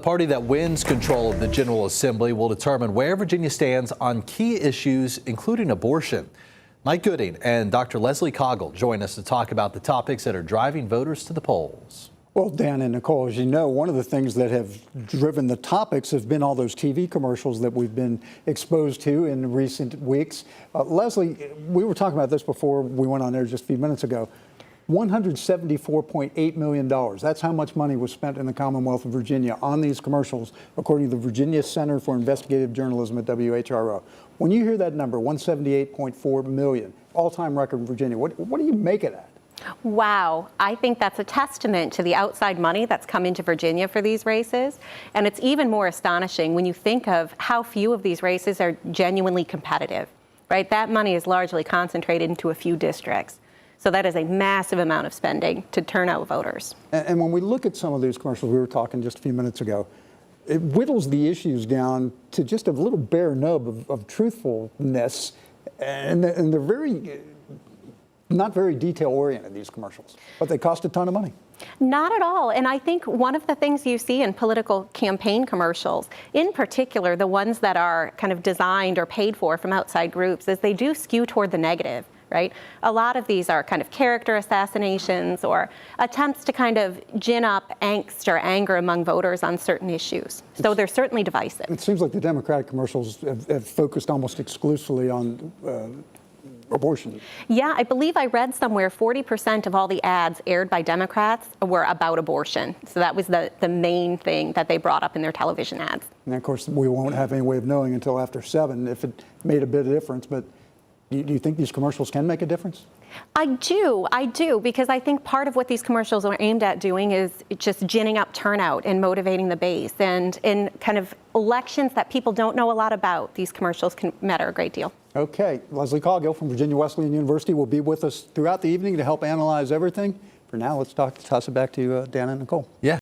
The party that wins control of the General Assembly will determine where Virginia stands on key issues, including abortion. Mike Gooding and Dr. Leslie Coggle join us to talk about the topics that are driving voters to the polls. Well, Dan and Nicole, as you know, one of the things that have driven the topics have been all those TV commercials that we've been exposed to in recent weeks. Leslie, we were talking about this before we went on air just a few minutes ago. $174.8 million. That's how much money was spent in the Commonwealth of Virginia on these commercials, according to the Virginia Center for Investigative Journalism at WHRO. When you hear that number, 178.4 million, all-time record in Virginia, what do you make of that? Wow, I think that's a testament to the outside money that's come into Virginia for these races. And it's even more astonishing when you think of how few of these races are genuinely competitive, right? That money is largely concentrated into a few districts. So that is a massive amount of spending to turn out voters. And when we look at some of these commercials, we were talking just a few minutes ago, it whittles the issues down to just a little bare nub of truthfulness. And they're not very detail-oriented, these commercials, but they cost a ton of money. Not at all. And I think one of the things you see in political campaign commercials, in particular the ones that are kind of designed or paid for from outside groups, is they do skew toward the negative, right? A lot of these are kind of character assassinations or attempts to kind of gin up angst or anger among voters on certain issues. So they're certainly divisive. It seems like the Democratic commercials have focused almost exclusively on abortion. Yeah, I believe I read somewhere 40% of all the ads aired by Democrats were about abortion. So that was the main thing that they brought up in their television ads. And of course, we won't have any way of knowing until after 7 if it made a bit of difference. But do you think these commercials can make a difference? I do, because I think part of what these commercials are aimed at doing is just ginning up turnout and motivating the base. And in kind of elections that people don't know a lot about, these commercials can matter a great deal. Okay, Leslie Coggill from Virginia Wesleyan University will be with us throughout the evening to help analyze everything. For now, let's toss it back to Dan and Nicole. Yeah.